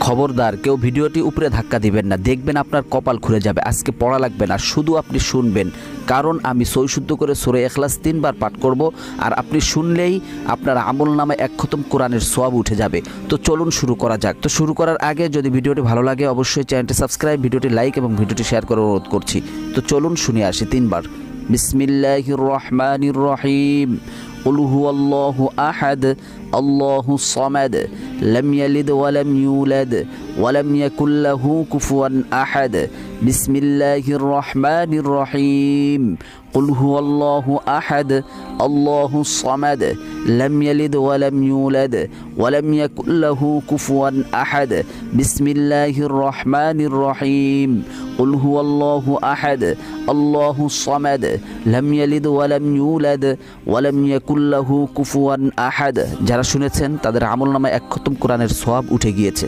খবরদার কেউ ভিডিওটি উপরে ধাক্কা দিবেন না, দেখবেন আপনার কপাল খুলে যাবে। আজকে পড়া লাগবে না, শুধু আপনি শুনবেন, কারণ আমি সই শুদ্ধ করে সূরা ইখলাস 3 বার পাঠ করব, আর আপনি শুনলেই আপনার আমল নামে 1 খতম কোরআনের সওয়াব উঠে যাবে। তো চলুন শুরু করা যাক। তো শুরু করার আগে যদি ভিডিওটি ভালো লাগে অবশ্যই চ্যানেলটি সাবস্ক্রাইব, ভিডিওটি লাইক এবং ভিডিওটি শেয়ার করার অনুরোধ করছি। তো চলুন শুনে আসি 3 বার। বিসমিল্লাহির রহমানির রহিম। قل هو الله أحد الله الصمد لم يلد ولم يولد ولم يكن له كفوا أحد بسم الله الرحمن الرحيم قل هو الله أحد الله الصمد لم يلد ولم يولد ولم يكن له كفوا أحد بسم الله الرحمن الرحيم قل هو الله أحد الله الصمد لم يلد ولم يولد ولم يكن له كفوا أحد। যারা শুনেছেন তাদের আমলনামায় 1 খতম কোরআনের সওয়াব উঠে গিয়েছে।